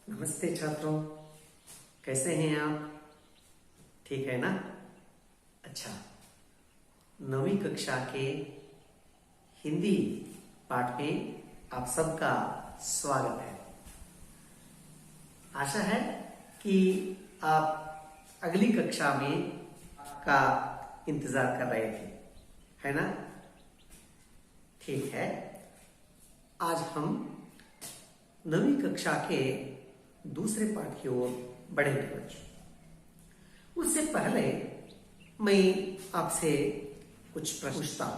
नमस्ते छात्रों, कैसे हैं आप? ठीक है ना? अच्छा, 9वीं कक्षा के हिंदी पाठ में आप सबका स्वागत है। आशा है कि आप अगली कक्षा में का इंतजार कर रहे थे, है ना? ठीक है, आज हम 9वीं कक्षा के दूसरे पाठ की ओर बढ़ेंगे बच्चों। उससे पहले मैं आपसे कुछ प्रश्न पूछता हूं।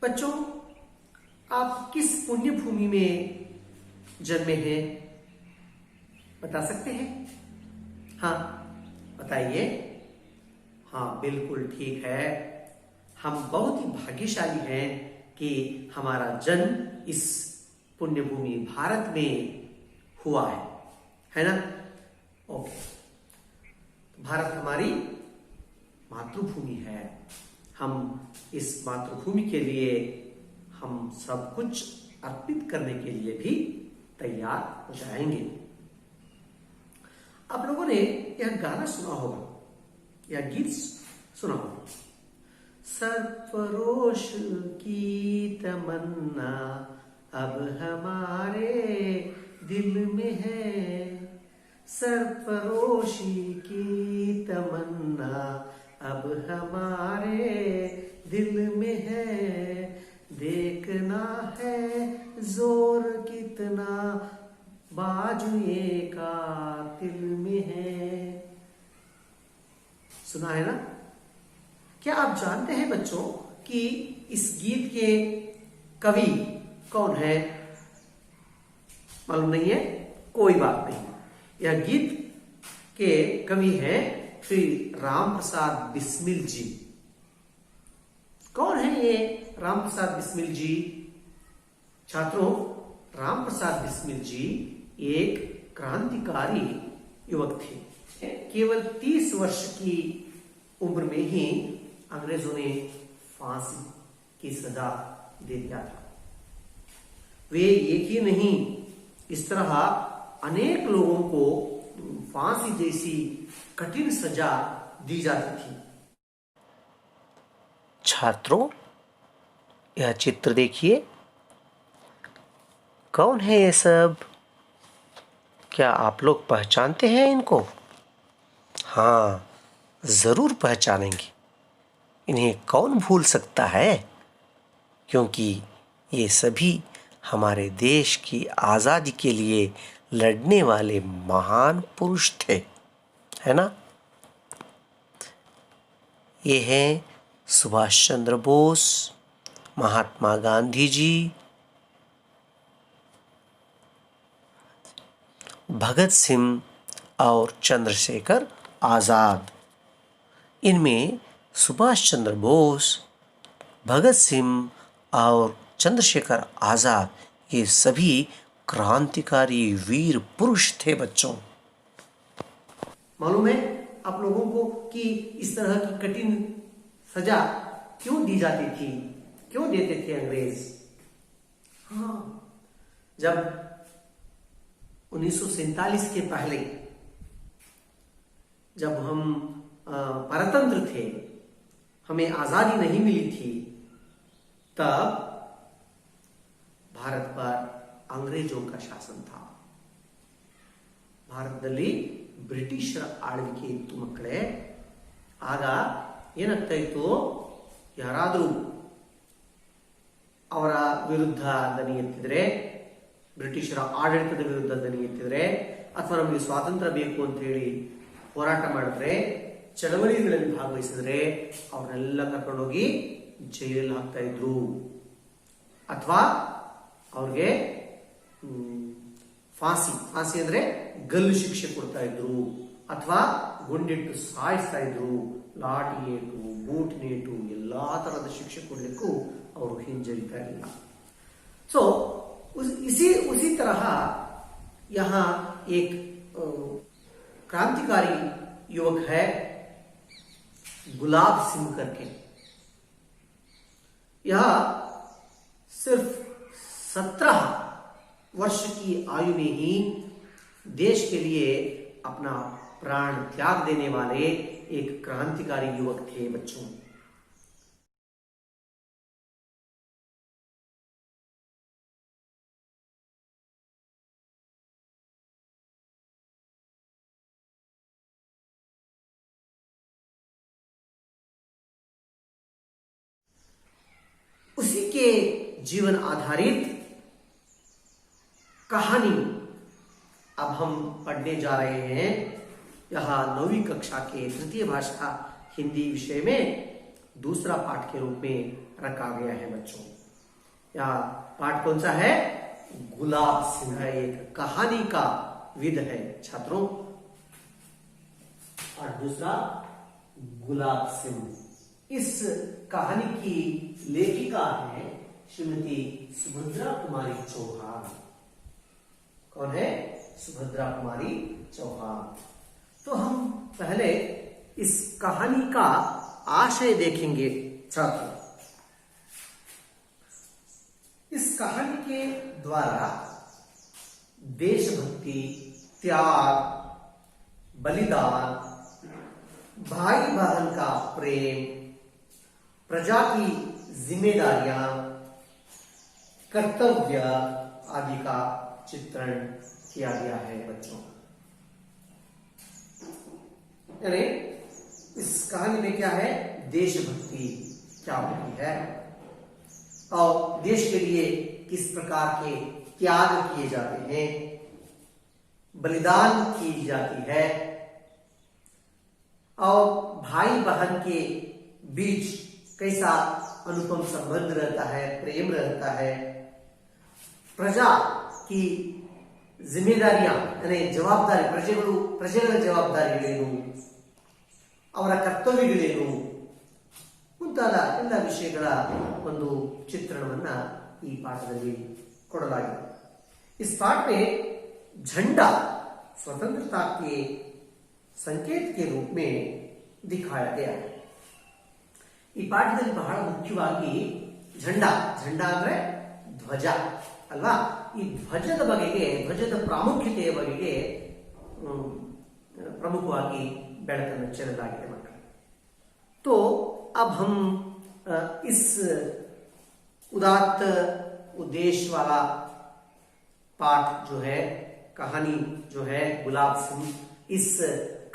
बच्चों, आप किस पुण्य भूमि में जन्मे हैं? बता सकते हैं? हाँ, बताइए। हाँ, बिल्कुल ठीक है। हम बहुत ही भाग्यशाली हैं कि हमारा जन्म इस पुण्य भूमि भारत में हुआ है ना? ओके, भारत हमारी मातृभूमि है। हम इस मातृभूमि के लिए हम सब कुछ अर्पित करने के लिए भी तैयार हो जाएंगे। आप लोगों ने यह गाना सुना होगा, यह गीत सुना होगा। सरफरोश की तमन्ना अब हमारे दिल में है, सरफरोशी की तमन्ना अब हमारे दिल में है, देखना है जोर कितना बाजुए का दिल में है। सुना है ना? क्या आप जानते हैं बच्चों कि इस गीत के कवि कौन है? मालूम नहीं है? कोई बात नहीं। यह गीत के कवि हैं श्री राम प्रसाद बिस्मिल जी। कौन है ये राम प्रसाद बिस्मिल जी? छात्रों, राम प्रसाद बिस्मिल जी एक क्रांतिकारी युवक थे। केवल 30 वर्ष की उम्र में ही अंग्रेजों ने फांसी की सजा दे दिया था। वे एक ही नहीं, इस तरह अनेक लोगों को फांसी जैसी कठिन सजा दी जाती थी। छात्रों, यह चित्र देखिए। कौन है ये सब? क्या आप लोग पहचानते हैं इनको? हाँ, जरूर पहचानेंगे। इन्हें कौन भूल सकता है, क्योंकि ये सभी हमारे देश की आज़ादी के लिए लड़ने वाले महान पुरुष थे, है ना? ये हैं सुभाष चंद्र बोस, महात्मा गांधी जी, भगत सिंह और चंद्रशेखर आज़ाद। इनमें सुभाष चंद्र बोस, भगत सिंह और चंद्रशेखर आज़ाद ये सभी क्रांतिकारी वीर पुरुष थे बच्चों। मालूम है आप लोगों को कि इस तरह की कठिन सजा क्यों दी जाती थी, क्यों देते थे अंग्रेज? हाँ, जब 1947 के पहले जब हम परतंत्र थे, हमें आजादी नहीं मिली थी, तब भारत पर अंग्रेजों का शासन था। ಭಾರತದಲ್ಲಿ ಬ್ರಿಟಿಷರ ಆಳ್ವಿಕೆ ಇತ್ತು ಮಕ್ಕಳೇ. ಆಗ ಏನಾಗ್ತಾ ಇತ್ತು, ಯಾರಾದರೂ ಅವರ ವಿರುದ್ಧ ದನಿ ಎತ್ತಿದ್ರೆ, ಬ್ರಿಟಿಷರ ಆಡಳಿತದ ವಿರುದ್ಧ ದನಿ ಎತ್ತಿದ್ರೆ, ಅಥವಾ ನಮಗೆ ಸ್ವಾತಂತ್ರ್ಯ ಬೇಕು ಅಂತ ಹೇಳಿ ಹೋರಾಟ ಮಾಡಿದ್ರೆ, ಚಳವಳಿಗಳಲ್ಲಿ ಭಾಗವಹಿಸಿದ್ರೆ ಅವರೆಲ್ಲ ಕರ್ಕೊಂಡೋಗಿ ಜೈಲಲ್ಲಿ ಹಾಕ್ತಾ ಇದ್ರು, ಅಥವಾ ಅವ್ರಿಗೆ ಫಾಂಸಿ ಅಂದ್ರೆ ಗಲ್ಲು ಶಿಕ್ಷೆ ಕೊಡ್ತಾ ಇದ್ರು, ಅಥವಾ ಗುಂಡಿಟ್ಟು ಸಾಯಿಸ್ತಾ ಇದ್ರು. ಲಾಠಿ ಏಟು, ಬೂಟ್ ನೇಟು, ಎಲ್ಲಾ ತರಹದ ಶಿಕ್ಷೆ ಕೊಡ್ಲಿಕ್ಕೂ ಅವರು ಹಿಂಜರಿತಾ ಇರಲಿಲ್ಲ. सो उसी तरह यहाँ एक क्रांतिकारी युवक है गुलाब सिंह करके। यह सिर्फ 17 वर्ष की आयु में ही देश के लिए अपना प्राण त्याग देने वाले एक क्रांतिकारी युवक थे बच्चों। उसी के जीवन आधारित कहानी अब हम पढ़ने जा रहे हैं। यह 9वीं कक्षा के तृतीय भाषा हिंदी विषय में दूसरा पाठ के रूप में रखा गया है बच्चों। यह पाठ कौन सा है? गुलाब सिंह है, एक कहानी का विध है छात्रों। और दूसरा गुलाब सिंह। इस कहानी की लेखिका है श्रीमती सुभद्रा कुमारी चौहान। कौन है? सुभद्रा कुमारी चौहान। तो हम पहले इस कहानी का आशय देखेंगे छात्रों। इस कहानी के द्वारा देशभक्ति, त्याग, बलिदान, भाई बहन का प्रेम, प्रजा की जिम्मेदारियां, कर्तव्य आदि का चित्रण किया गया है बच्चों। यानी इस कहानी में क्या है? देशभक्ति क्या होती है और देश के लिए किस प्रकार के त्याग किए जाते हैं, बलिदान की जाती है और भाई बहन के बीच कैसा अनुपम संबंध रहता है, प्रेम रहता है, प्रजा की जिम्मेदारियां यानी ಜವಾಬ್ದಾರಿ ಪ್ರಜೆಗಳ ಜವಾಬ್ದಾರಿಗಳೇನು, ಅವರ ಕರ್ತವ್ಯಗಳೇನು ಮುಂತಾದ ಎಲ್ಲ ವಿಷಯಗಳ ಒಂದು ಚಿತ್ರಣವನ್ನ ಈ ಪಾಠದಲ್ಲಿ ಕೊಡಲಾಗಿದೆ। इस पाठ में झंडा स्वतंत्रता के संकेत के रूप में दिखाया गया है। ಈ ಪಾಠದಲ್ಲಿ ಬಹಳ ಮುಖ್ಯವಾಗಿ झंडा ಅಂದ್ರೆ ಧ್ವಜ ಅಲ್ವಾ? ಈ ಧ್ವಜದ ಬಗೆಗೆ, ಧ್ವಜದ ಪ್ರಾಮುಖ್ಯತೆಯ ಬಗೆಗೆ प्रमुखವಾಗಿ ಬೆಳಕನ್ನು ಚೆಲ್ಲಲಾಗಿದೆ ಮಕ್ಕಳು। तो अब हम इस उदात्त उद्देश्य वाला पाठ जो है, कहानी जो है गुलाब सिंह, इस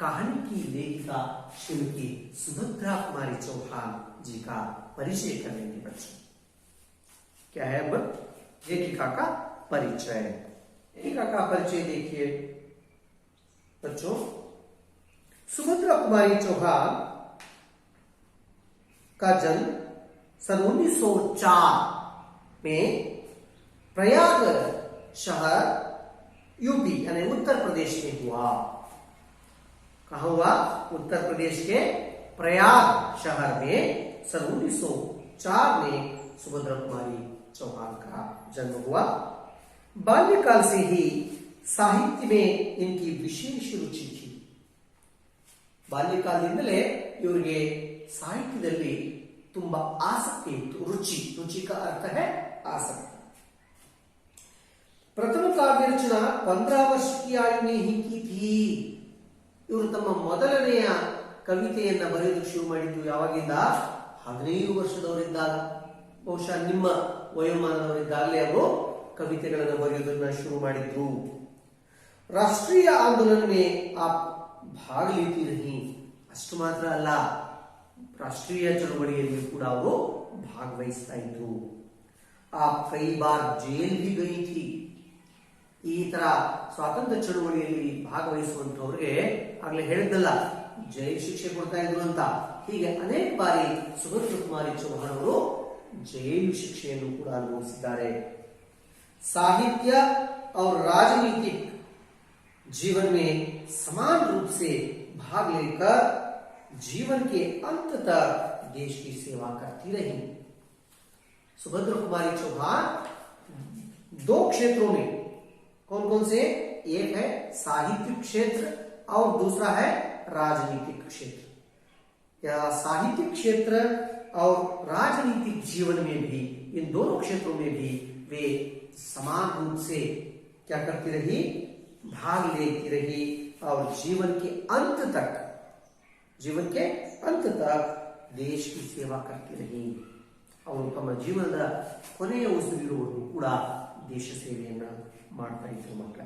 कहानी की लेखिका श्रीमती सुभद्रा कुमारी चौहान जी का परिचय करेंगे बच्चों। क्या है अब? लेखिका का परिचय। लेखिका का परिचय देखिए बच्चों। सुभद्रा कुमारी चौहान का जन्म सन 1904 में प्रयाग शहर यूपी यानी उत्तर प्रदेश में हुआ। कहां हुआ? उत्तर प्रदेश के प्रयाग शहर में सन 1904 में सुभद्रा कुमारी चौहान का जन्म हुआ। बाल्यकाल से ही साहित्य में इनकी विशेष रुचि थी। ಬಾಲ್ಯಕಾಲದಿಂದಲೇ ಇವರಿಗೆ ಸಾಹಿತ್ಯದಲ್ಲಿ ತುಂಬಾ ಆಸಕ್ತಿ ಇತ್ತು। रुचि का अर्थ है आसक्ति। प्रथम काव्य रचना 15 वर्ष की आयु में ही की थी। ಇವರು ತಮ್ಮ ಮೊದಲನೆಯ ಕವಿತೆಯನ್ನ ಬರೆಯೋದಕ್ಕೆ ಶುರು ಮಾಡಿದ್ದು ಯಾವಾಗಿಂದ? 15 ವರ್ಷದವರಿದ್ದಾಗ। ಬಹುಶಃ ನಿಮ್ಮ ವಯೋಮಾನದವರಿದ್ದಾಗಲೇ ಅವರು ಕವಿತೆಗಳನ್ನು ಬರೆಯೋದನ್ನ ಶುರು ಮಾಡಿದ್ರು। राष्ट्रीय आंदोलन में आप भाग लेती रही। ಅಷ್ಟು ಮಾತ್ರ ಅಲ್ಲ, ರಾಷ್ಟ್ರೀಯ ಚಳವಳಿಯಲ್ಲಿ ಕೂಡ ಅವರು ಭಾಗವಹಿಸ್ತಾ ಇದ್ರು। आप कई बार जेल भी गई थी। ಈ ತರ ಸ್ವಾತಂತ್ರ್ಯ ಚಳವಳಿಯಲ್ಲಿ ಭಾಗವಹಿಸುವಂತವರಿಗೆ ಆಗ್ಲೇ ಹೇಳಿದ್ದಲ್ಲ, ಜೈಲು ಶಿಕ್ಷೆ ಕೊಡ್ತಾ ಇದ್ರು ಅಂತ। ಹೀಗೆ ಅನೇಕ ಬಾರಿ ಸುಭದ್ರ ಕುಮಾರಿ ಚೌಹಾನ್ ಅವರು ಜೈಲು ಶಿಕ್ಷೆಯನ್ನು ಕೂಡ ಅನುಭವಿಸಿದ್ದಾರೆ। साहित्य और राजनीतिक जीवन में समान रूप से भाग लेकर जीवन के अंत तक देश की सेवा करती रही। सुभद्रा कुमारी चौहान 2 क्षेत्रों में, कौन कौन से? एक है साहित्यिक क्षेत्र और दूसरा है राजनीतिक क्षेत्र। यह साहित्यिक क्षेत्र और राजनीतिक जीवन में भी, इन दोनों क्षेत्रों में भी वे समान रूप से क्या करती रही, भाग लेती रही और जीवन के अंत तक देश की सेवा करती रही। ಅವರು ತಮ್ಮ ಜೀವನದ ಕೊನೆಯ ಉಸಿರಿರುವವರೆಗೂ ಕೂಡ ದೇಶ ಸೇವೆಯನ್ನ ಮಾಡ್ತಾ ಇದ್ರು ಮಕ್ಕಳ।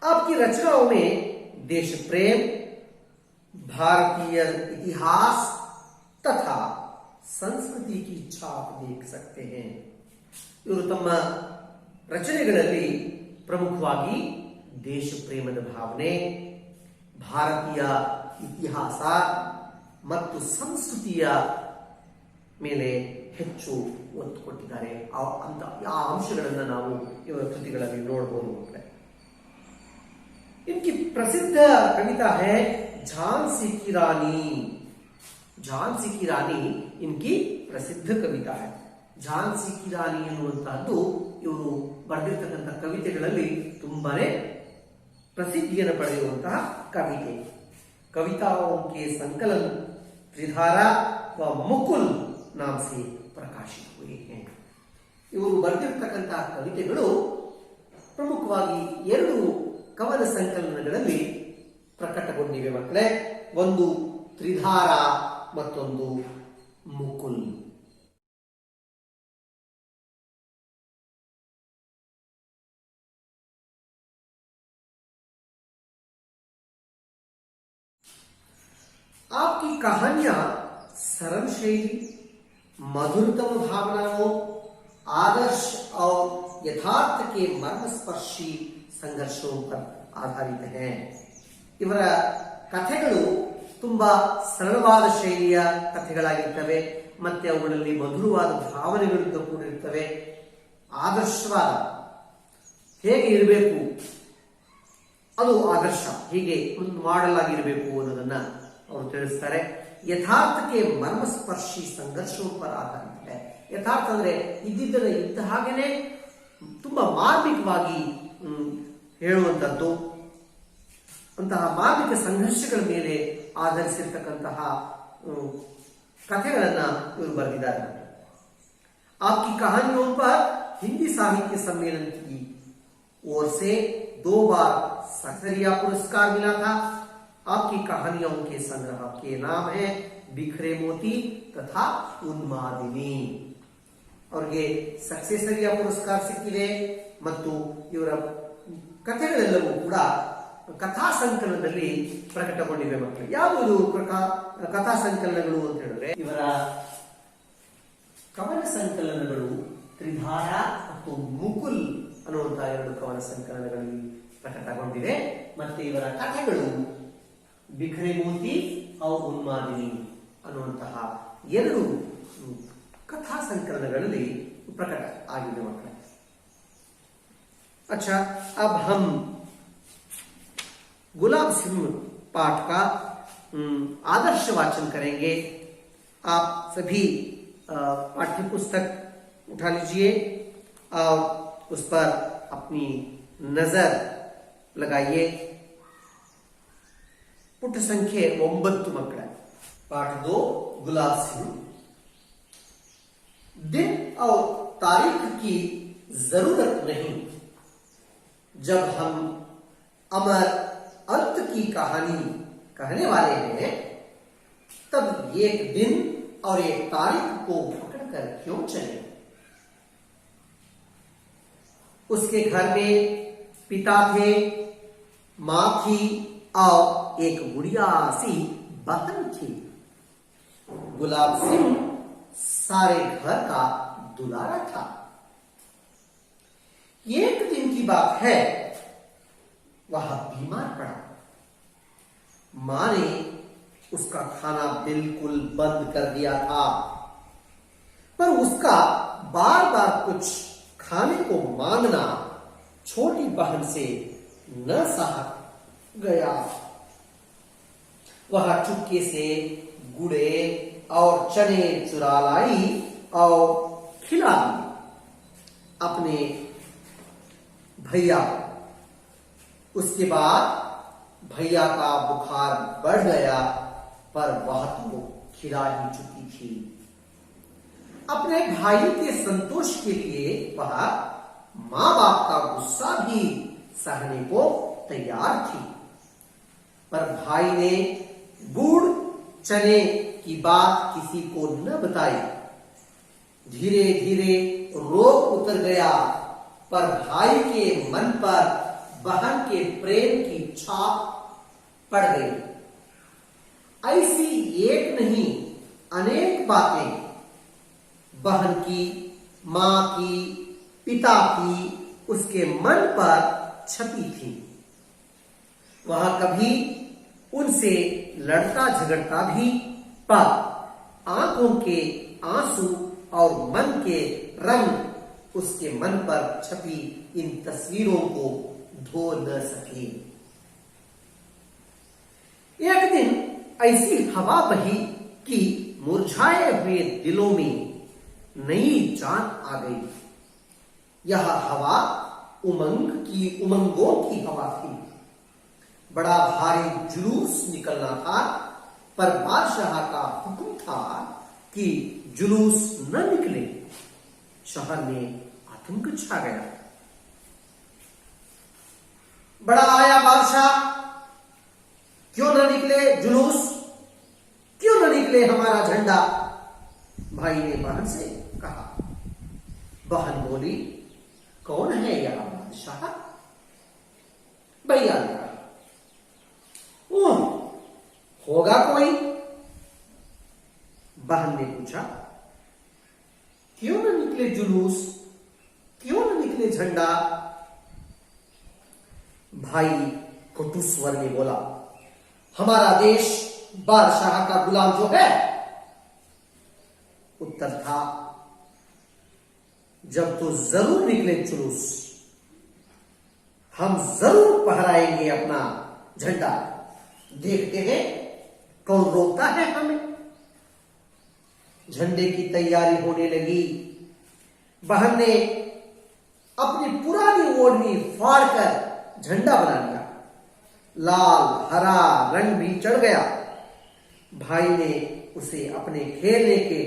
आपकी रचनाओं में देश प्रेम, भारतीय इतिहास तथा संस्कृति की छाप देख सकते हैं। ಇವರು ತಮ್ಮ ರಚನೆಗಳಲ್ಲಿ ಪ್ರಮುಖವಾಗಿ ದೇಶ ಪ್ರೇಮದ ಭಾವನೆ, ಭಾರತೀಯ ಇತಿಹಾಸ ಮತ್ತು ಸಂಸ್ಕೃತಿಯ ಮೇಲೆ ಹೆಚ್ಚು ಒತ್ತು ಕೊಟ್ಟಿದ್ದಾರೆ। ಆ ಅಂಶಗಳನ್ನು ನಾವು ಇವರ ಕೃತಿಗಳಲ್ಲಿ ನೋಡಬಹುದು ಮಕ್ಕಳೇ। इनकी प्रसिद्ध कविता है झांसी की रानी। झांसी की रानी इनकी प्रसिद्ध कविता है। झांसी की रानी ಎನ್ನುವಂತಹದ್ದು ಇವರು ಬರೆದಿರತಕ್ಕಂಥ ಕವಿತೆಗಳಲ್ಲಿ ತುಂಬಾನೇ ಪ್ರಸಿದ್ಧಿಯನ್ನು ಪಡೆದಿರುವಂತಹ ಕವಿತೆ। कविताओं के संकलन त्रिधारा व मुकुल नाम से प्रकाशित हुए हैं। ಇವರು ಬರೆದಿರತಕ್ಕಂತಹ ಕವಿತೆಗಳು ಪ್ರಮುಖವಾಗಿ ಎರಡು ಕವನ ಸಂಕಲನಗಳಲ್ಲಿ ಪ್ರಕಟಗೊಂಡಿವೆ ಮಕ್ಕಳೇ। ಒಂದು ತ್ರಿಧಾರ ಮತ್ತೊಂದು ಮುಕುಲ್। आपकी कहानियां सरल शैली, मधुरतम भावनाओं, आदर्श और यथार्थ के मर्मस्पर्शी संघर्षों पर आधारित हैं। ಇವರ ಕಥೆಗಳು ತುಂಬಾ ಸರಳವಾದ ಶೈಲಿಯ ಕಥೆಗಳಾಗಿರ್ತವೆ ಮತ್ತೆ ಅವುಗಳಲ್ಲಿ ಮಧುರವಾದ ಭಾವನೆಗಳಿಂದ ಕೂಡಿರುತ್ತವೆ। ಆದರ್ಶವಾದ ಹೇಗೆ ಇರಬೇಕು, ಅದು ಆದರ್ಶ ಹೀಗೆ ಒಂದು ಮಾಡೆಲ್ ಆಗಿರಬೇಕು ಅನ್ನೋದನ್ನ ಅವರು ತಿಳಿಸ್ತಾರೆ। ಯಥಾರ್ಥಕ್ಕೆ ಮರ್ಮಸ್ಪರ್ಶಿ ಸಂಘರ್ಷೋं पर ಆಧಾರಿತ है। ಯಥಾರ್ಥ ಅಂದ್ರೆ ಇದ್ದಿದ್ದನ್ನ ಇದ್ದ ಹಾಗೇನೆ ತುಂಬಾ ಮಾರ್ಮಿಕವಾಗಿ ಹೇಳುವಂತದ್ದು, ಅಂತಹ ಮಾರ್ಮಿಕ ಸಂಘರ್ಷಗಳ ಮೇಲೆ ಆಧರಿಸಿರ್ತಕ್ಕಂತಹ ಕಥೆಗಳನ್ನ ಇವರು ಬರೆದಿದ್ದಾರೆ। आपकी कहानियों पर हिंदी साहित्य सम्मेलन की ओर से 2 बार सखरिया पुरस्कार मिला था। आपकी कहानियों के संग्रह के नाम है बिखरे मोती तथा उन्मादिनी। ಅವರಿಗೆ ಸಕ್ಸೆಸರಿಯಾ ಪುರಸ್ಕಾರ ಸಿಕ್ಕಿದೆ ಮತ್ತು ಇವರ ಕಥೆಗಳೆಲ್ಲವೂ ಕೂಡ ಕಥಾ ಸಂಕಲನದಲ್ಲಿ ಪ್ರಕಟಗೊಂಡಿವೆ ಮಕ್ಕಳು। ಯಾವುದು ಕಥಾ ಸಂಕಲನಗಳು ಅಂತ ಹೇಳಿದ್ರೆ ಇವರ ಕವನ ಸಂಕಲನಗಳು ತ್ರಿಧಾರ ಮತ್ತು ಮುಕುಲ್ ಅನ್ನುವಂತಹ 2 ಕವನ ಸಂಕಲನಗಳಲ್ಲಿ ಪ್ರಕಟಗೊಂಡಿವೆ। ಮತ್ತೆ ಇವರ ಕಥೆಗಳು ಬಿಖರೆ ಮೋತಿ और ಉನ್ಮಾದಿನಿ ಅನ್ನುವಂತಹ 2 कथा संकलनಗಳಲ್ಲಿ प्रकट आगे मಕ್ಕಳೇ। अच्छा, अब हम गुलाब सिंह पाठ का आदर्श वाचन करेंगे। आप सभी पाठ्य पुस्तक उठा लीजिए और उस पर अपनी नजर लगाइए। पुट संख्ये 9 मಕ್ಕಳೇ। पाठ 2 गुलाब सिंह। दिन और तारीख की जरूरत नहीं, जब हम अमर अंत की कहानी कहने वाले हैं तब एक दिन और एक तारीख को पकड़कर क्यों चले। उसके घर में पिता थे, मां थी और एक बुढ़िया सी बहन थी। गुलाब सिंह सारे घर का दुलारा था। एक दिन की बात है, वह बीमार पड़ा। मां ने उसका खाना बिल्कुल बंद कर दिया था, पर उसका बार बार कुछ खाने को मांगना छोटी बहन से न सहा गया। वह चुपके से गुड़े और चने चुरा लाई और खिला दी अपने भैया। उसके बाद भैया का बुखार बढ़ गया, पर वह तो खिला ही चुकी थी। अपने भाई के संतोष के लिए वह मां बाप का गुस्सा भी सहने को तैयार थी, पर भाई ने गुड़ चने की बात किसी को न बताई। धीरे धीरे रोग उतर गया, पर भाई के मन पर बहन के प्रेम की छाप पड़ गई। ऐसी एक नहीं अनेक बातें बहन की, मां की, पिता की उसके मन पर छपी थी। वह कभी उनसे लड़ता झगड़ता भी, पर आंखों के आंसू और मन के रंग उसके मन पर छपी इन तस्वीरों को धो न सके। एक दिन ऐसी हवा बही कि मुरझाए हुए दिलों में नई जान आ गई। यह हवा उमंगों की हवा थी। बड़ा भारी जुलूस निकलना था, पर बादशाह का हुक्म था कि जुलूस न निकले। शहर में आतंक छा गया। बड़ा आया बादशाह, क्यों न निकले जुलूस, क्यों न निकले हमारा झंडा। भाई ने बहन से कहा। बहन बोली, कौन है यह बादशाह। भैया ने कहा, ओह, होगा कोई। बहन ने पूछा, क्यों न निकले जुलूस, क्यों न निकले झंडा। भाई कटु स्वर में बोला, हमारा देश बादशाह का गुलाम जो है। उत्तर था, जब तो जरूर निकले जुलूस, हम जरूर फहराएंगे अपना झंडा। देखते हैं कौन रोकता है हमें। झंडे की तैयारी होने लगी। बहन ने अपनी पुरानी ओढ़नी फाड़कर झंडा बना लिया। लाल हरा रंग भी चढ़ गया। भाई ने उसे अपने खेलने के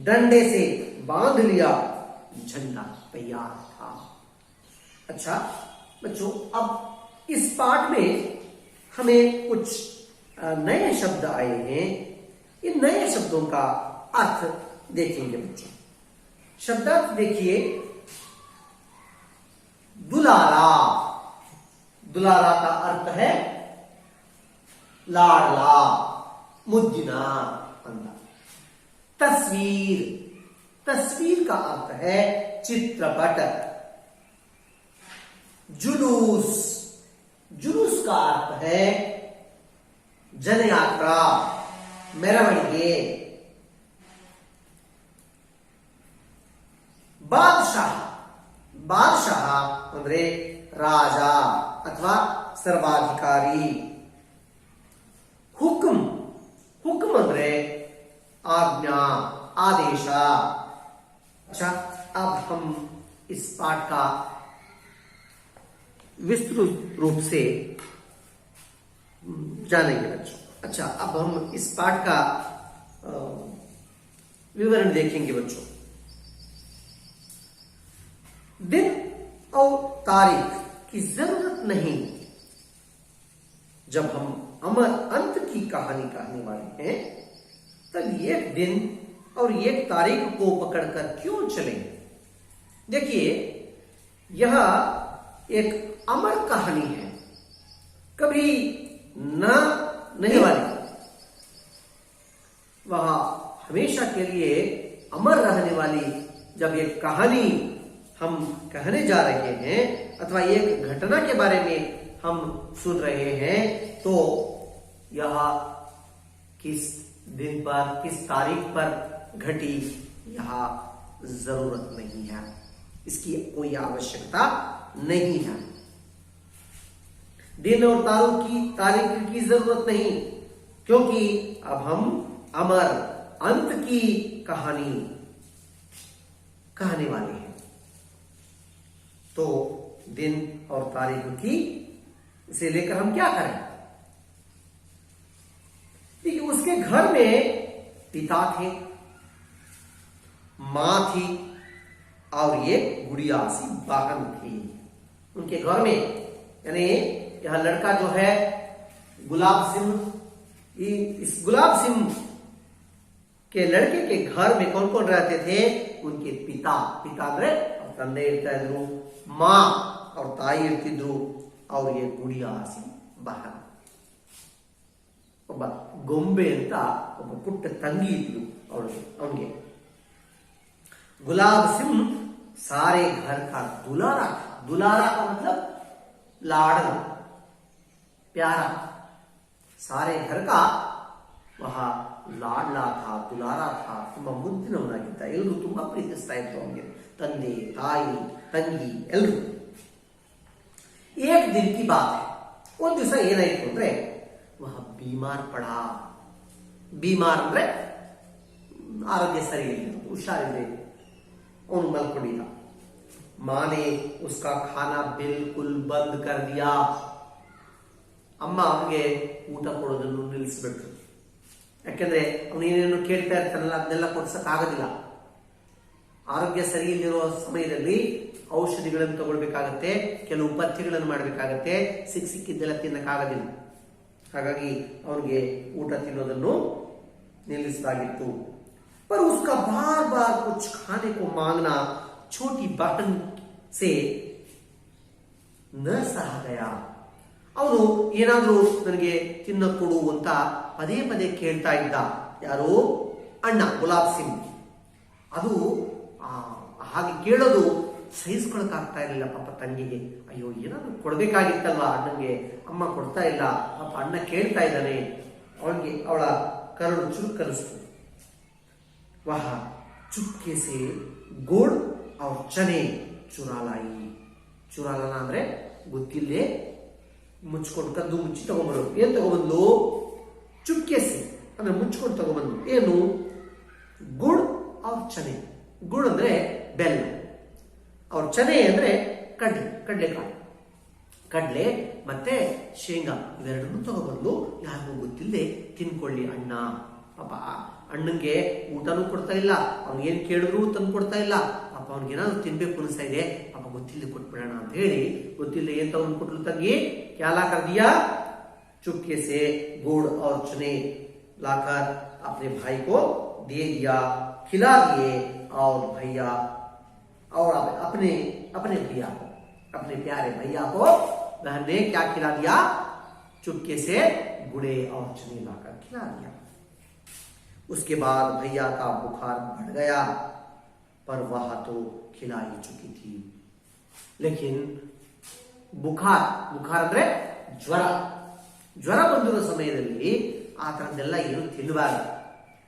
डंडे से बांध लिया। झंडा तैयार था। अच्छा बच्चों, अब इस पाठ में हमें कुछ नए शब्द आए हैं। इन नए शब्दों का अर्थ देखेंगे बच्चों। शब्दार्थ देखिए, दुलारा। दुलारा का अर्थ है लाडला, मुद्दिना अंदा। तस्वीर, तस्वीर का अर्थ है चित्रपट। जुलूस, जुलूस का अर्थ है जनयात्रा, ಮೆರವಣಿಗೆ। बादशाह, बादशाह ಅಂದ್ರೆ ರಾಜ ಅಥವಾ सर्वाधिकारी। हुक्म, हुक्म ಅಂದ್ರೆ आज्ञा, आदेश। अच्छा, अब हम इस पाठ का विस्तृत रूप से जानेंगे बच्चों। अच्छा, अब हम इस पाठ का विवरण देखेंगे बच्चों। दिन और तारीख की जरूरत नहीं। जब हम अमर अंत की कहानी कहने वाले हैं, तब एक दिन और एक तारीख को पकड़कर क्यों चलें। देखिए, यह एक अमर कहानी है, कभी न नहीं वाली। वह हमेशा के लिए अमर रहने वाली जब एक कहानी हम कहने जा रहे हैं अथवा एक घटना के बारे में हम सुन रहे हैं, तो यह किस दिन पर, किस तारीख पर घटी, यह जरूरत नहीं है। इसकी कोई आवश्यकता नहीं है। दिन और तारीख की जरूरत नहीं, क्योंकि अब हम अमर अंत की कहानी कहने वाले हैं। तो दिन और तारीख की इसे लेकर हम क्या करें। देखिए, उसके घर में पिता थे, मां थी और ये गुड़िया सी बहन थी उनके घर में। यानी यह लड़का जो है गुलाब सिंह, इस गुलाब सिंह के लड़के के घर में कौन कौन रहते थे? उनके पिता ಅಂದ್ರೆ ತಂದೆ ಇರ್ತಾ ಇದ್ರು, माँ और ತಾಯಿ ಇರ್ತಿದ್ರು, और ये ಗುಡಿಯಾ ಸಿ ಬಹನ್, ಒಬ್ಬ ಗೊಂಬೆ ಅಂತ ಒಬ್ಬ ಪುಟ್ಟ ತಂಗಿ ಇದ್ಲು ಅವನಿಗೆ। गुलाब सिंह सारे घर का दुलारा था। दुलारा का मतलब लाडला, प्यारा, सारे घर का वह लाडला था, दुलारा था, ತುಂಬಾ ಮುದ್ದಿನವನಾಗಿದ್ದ। ಎಲ್ಲರೂ ತುಂಬಾ ಪ್ರೀತಿಸ್ತಾ ಇದ್ರು ಅವನಿಗೆ, ತಂದೆ ತಾಯಿ ತಂಗಿ ಎಲ್ಲರೂ। एक दिन की बात है, ಒಂದು ದಿವಸ ಏನಾಯ್ತು ಅಂದ್ರೆ वह बीमार पड़ा। बीमार ಅಂದ್ರೆ ಆರೋಗ್ಯ ಸರಿ ಇಲ್ಲ, ಹುಷಾರಿಲ್ಲ, ಅವನು ಮಲ್ಕೊಂಡಿದ್ದ। माँ ने उसका खाना बिल्कुल बंद कर दिया। ಅಮ್ಮ ಅವನಿಗೆ ಊಟ ಕೊಡೋದನ್ನು ನಿಲ್ಲಿಸ್ಬಿಟ್ರು। ಯಾಕೆಂದ್ರೆ ಅವನು ಏನೇನು ಕೇಳ್ತಾ ಇರ್ತಾನಲ್ಲ ಅದನ್ನೆಲ್ಲ ಕೊಡ್ಸಕ್ ಆಗೋದಿಲ್ಲ। ಆರೋಗ್ಯ ಸರಿ ಇಲ್ಲಿರೋ ಸಮಯದಲ್ಲಿ ಔಷಧಿಗಳನ್ನು ತಗೊಳ್ಬೇಕಾಗತ್ತೆ, ಕೆಲವು ಪಥ್ಯಗಳನ್ನು ಮಾಡಬೇಕಾಗತ್ತೆ, ಸಿಕ್ಕಿದ್ದೆಲ್ಲ ತಿನ್ನಕ್ಕಾಗೋದಿಲ್ಲ। ಹಾಗಾಗಿ ಅವನಿಗೆ ಊಟ ತಿನ್ನೋದನ್ನು ನಿಲ್ಲಿಸಲಾಗಿತ್ತು। पर उसका बार बार कुछ खाने को मांगना छोटी बहन से न सहा गया। ಅವನು ಏನಾದ್ರೂ ನನಗೆ ತಿನ್ನ ಕೊಡು ಅಂತ ಪದೇ ಪದೇ ಕೇಳ್ತಾ ಇದ್ದ। ಯಾರು? ಅಣ್ಣ ಗುಲಾಬ್ ಸಿಂಗ್। ಅದು ಹಾಗೆ ಕೇಳೋದು ಸಹಿಸ್ಕೊಳಕ್ಕಾಗ್ತಾ ಇರಲಿಲ್ಲ ಪಾಪ ತಂಗಿಗೆ। ಅಯ್ಯೋ ಏನಾದ್ರು ಕೊಡ್ಬೇಕಾಗಿತ್ತಲ್ವಾ ಅಣ್ಣಂಗೆ, ಅಮ್ಮ ಕೊಡ್ತಾ ಇಲ್ಲ, ಪಾಪ ಅಣ್ಣ ಕೇಳ್ತಾ ಇದ್ದಾನೆ। ಅವಳಿಗೆ ಅವಳ ಕರಳು ಚುರುಕನಿಸ್ತು। वह चुपके से गुड़ और चने चुरा लाई। चुरा लाना ಅಂದ್ರೆ ಗೊತ್ತಿಲ್ಲದೆ ಮುಚ್ಕೊಂಡು ಕದ್ದು ಮುಚ್ಚಿ ತಗೊಂಡ್ಬರೋದು। ಏನ್ ತಗೊಂಡ್ಬಂದು? ಚುಪ್ಕೆ ಸೆ ಅಂದ್ರೆ ಮುಚ್ಕೊಂಡು ತಗೊಂಡ್ಬಂದು। ಏನು? ಗುಡ್ और ಚನೆ। ಗುಡ್ ಅಂದ್ರೆ ಬೆಲ್ಲ, और ಚನೆ ಅಂದ್ರೆ ಕಡಲೆಕಾಳು, ಕಡಲೆ ಮತ್ತೆ ಶೇಂಗಾ ಇವೆರಡನ್ನು ತಗೊಂಡ್ಬಂದು ಯಾರಿಗೂ ಗೊತ್ತಿಲ್ಲದೆ ತಿನ್ಕೊಳ್ಳಿ ಅಣ್ಣ। ಪಾಪ ಅಣ್ಣಂಗೆ ಊಟನೂ ಕೊಡ್ತಾ ಇಲ್ಲ, ಅವ್ನಿಗೇನ್ ಕೇಳಿದ್ರು ತಂದು ಕೊಡ್ತಾ ಇಲ್ಲ। ಪಾಪ ಅವ್ನಿಗೇನಾದ್ರು ತಿನ್ಬೇಕು ಅನಿಸ್ತಾ ಇದೆ, ಪಾಪ ಗೊತ್ತಿಲ್ಲದೆ ಕೊಟ್ಬಿಡೋಣ ಅಂತ ಹೇಳಿ ಗೊತ್ತಿಲ್ಲದೆ ಏನ್ ತಗೊಂಡು ಕೊಟ್ಲು ತಂಗಿ? क्या कर दिया? चुपके से गुड़ और चने लाकर अपने भाई को दे दिया, खिला दिए। और भैया और अपने भैया को, अपने प्यारे भैया को बहन ने क्या खिला दिया? चुपके से गुड़े और चने लाकर खिला दिया। उसके बाद भैया का बुखार बढ़ गया, पर वह तो खिला ही चुकी थी। लेकिन बुखार ಅಂದ್ರೆ ಜ್ವರ ಬಂದಿರೋ ಸಮಯದಲ್ಲಿ ಆ ತರದ್ದೆಲ್ಲ ಏನು ತಿನ್ನಬಾರದು।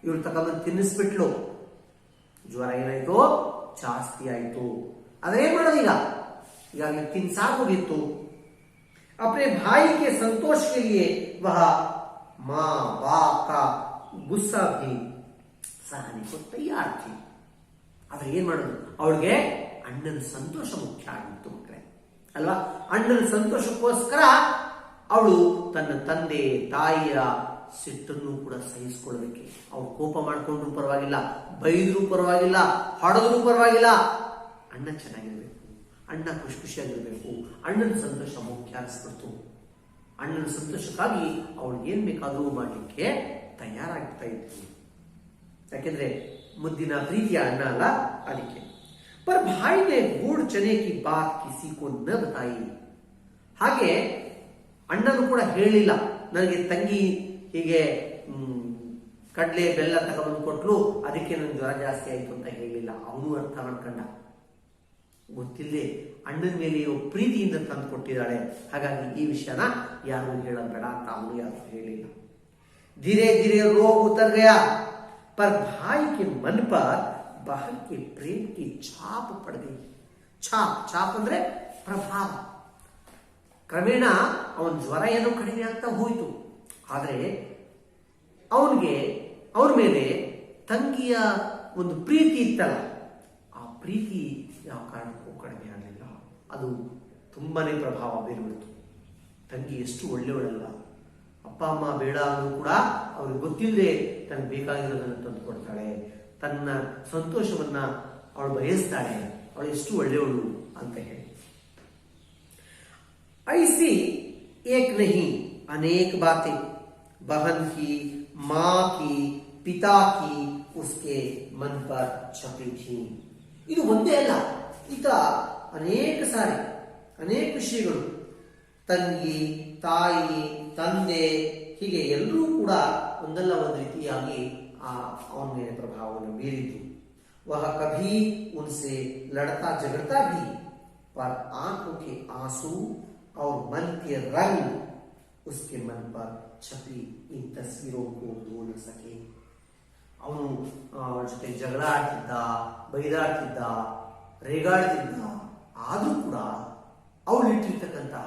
ಇವ್ರು ತಗೊಂಡು ತಿನ್ನಿಸ್ಬಿಟ್ಲು, ಜ್ವರ ಏನಾಯ್ತು? ಜಾಸ್ತಿ ಆಯ್ತು। ಆದ್ರೆ ಏನ್ ಮಾಡೋದು ಈಗಾಗಲೇ ತಿನ್ಸಾಕೋಗಿತ್ತು। अपने भाई के संतोष के लिए वह माँ बाप का गुस्सा भी सहने को तैयार थी। ಆದ್ರೆ ಏನ್ ಮಾಡೋದು? ಅವಳಿಗೆ ಅಣ್ಣನ ಸಂತೋಷ ಮುಖ್ಯ ಆಗಿತ್ತು ಮಕ್ಕಳೇ ಅಲ್ವಾ? ಅಣ್ಣನ ಸಂತೋಷಕ್ಕೋಸ್ಕರ ಅವಳು ತನ್ನ ತಂದೆ ತಾಯಿಯ ಸಿಟ್ಟನ್ನು ಕೂಡ ಸಹಿಸಿಕೊಳ್ಳಬೇಕು। ಅವ್ರು ಕೋಪ ಮಾಡ್ಕೊಂಡ್ರು ಪರವಾಗಿಲ್ಲ, ಬೈದ್ರು ಪರವಾಗಿಲ್ಲ, ಹೊಡೆದ್ರು ಪರವಾಗಿಲ್ಲ, ಅಣ್ಣ ಚೆನ್ನಾಗಿರ್ಬೇಕು, ಅಣ್ಣ ಖುಷಿಯಾಗಿರ್ಬೇಕು, ಅಣ್ಣನ ಸಂತೋಷ ಮುಖ್ಯ ಅನಿಸ್ಬಿಡ್ತು। ಅಣ್ಣನ ಸಂತೋಷಕ್ಕಾಗಿ ಅವಳು ಏನ್ ಬೇಕಾದ್ರೂ ಮಾಡ್ಲಿಕ್ಕೆ ತಯಾರಾಗ್ತಾ ಇತ್ತು। ಯಾಕೆಂದ್ರೆ ಮುದ್ದಿನ ಪ್ರೀತಿಯ ಅಣ್ಣ ಅಲ್ಲ, ಅದಕ್ಕೆ। पर भाई ने गुड़ चने की बात किसी को न बताई। ಹಾಗೆ ಅಣ್ಣನು ಕೂಡ ಹೇಳಿಲ್ಲ, ನನಗೆ ತಂಗಿ ಹೀಗೆ ಕಡಲೆ ಬೆಲ್ಲ ತಗೊಂಡು ಕೊಟ್ಲು, ಅದಕ್ಕೆ ನನ್ ಜ್ವರ ಜಾಸ್ತಿ ಆಯ್ತು ಅಂತ ಹೇಳಿಲ್ಲ। ಅವನು ಅರ್ಥ ಮಾಡ್ಕೊಂಡ, ಗೊತ್ತಿಲ್ಲದೆ ಅಣ್ಣನ ಮೇಲೆ ಇರೋ ಪ್ರೀತಿಯಿಂದ ತಂದು ಕೊಟ್ಟಿದ್ದಾಳೆ, ಹಾಗಾಗಿ ಈ ವಿಷಯನ ಯಾರು ಹೇಳೋದು ಬೇಡ ಅಂತ ಅವನು ಯಾರು ಹೇಳಿಲ್ಲ। धीरे धीरे रोग उतर गया, पर भाई के मन पर बहन के प्रेम की छाप पड़ गई। छाप ಅಂದ್ರೆ ಪ್ರಭಾವ। ಕ್ರಮೇಣ ಅವನ ಜ್ವರ ಏನೋ ಕಡಿಮೆ ಆಗ್ತಾ ಹೋಯಿತು, ಆದ್ರೆ ಅವನ ಮೇಲೆ ತಂಗಿಯ ಒಂದು ಪ್ರೀತಿ ಇತ್ತಲ್ಲ, ಆ ಪ್ರೀತಿ ಯಾವ ಕಾರಣಕ್ಕೂ ಕಡಿಮೆ ಆಗಲಿಲ್ಲ, ಅದು ತುಂಬಾನೇ ಪ್ರಭಾವ ಬೀರ್ಬಿಡ್ತು। ತಂಗಿ ಎಷ್ಟು ಒಳ್ಳೆಯವಳಲ್ಲ, ಅಪ್ಪ ಅಮ್ಮ ಬೇಡ ಅಂದ್ರೂ ಕೂಡ ಅವ್ರಿಗೆ ಗೊತ್ತಿಲ್ಲದೆ ತನಗೆ ಬೇಕಾಗಿರೋದನ್ನು ತಂದು ಕೊಡ್ತಾಳೆ, ತನ್ನ ಸಂತೋಷವನ್ನ ಅವಳು ಬಯಸ್ತಾಳೆ, ಅವಳು ಎಷ್ಟು ಒಳ್ಳೆಯವಳು ಅಂತ ಹೇಳಿ. ऐसी एक नहीं अनेक बातें बहन की, माँ की, पिता की उसके मन पर छपी थी. ಇದು ಒಂದೇ ಅಲ್ಲ, ಈತ ಅನೇಕ ಸಾರಿ ಅನೇಕ ವಿಷಯಗಳು ತಂಗಿ, ತಾಯಿ, ತಂದೆ ಹೀಗೆ ಎಲ್ಲರೂ ಕೂಡ ಒಂದಲ್ಲ ಒಂದು ರೀತಿಯಾಗಿ ಅವನ ಮೇಲೆ ಪ್ರಭಾವವನ್ನು ಬೀರಿತು. वह कभी उनसे लड़ता झगड़ता भी, पर आंखों के आंसू और मन के रंग उसके मन पर छपी इन तस्वीरों को धो न सके. ಅವನು ಜೊತೆ ಜಗಳ ಆಡ್ತಿದ್ದ, ಬೈದಾಡ್ತಿದ್ದ, ರೇಗಾಡ್ತಿದ್ದ, ಆದ್ರೂ ಕೂಡ ಅವಳಿಟ್ಟಿರ್ತಕ್ಕಂತಹ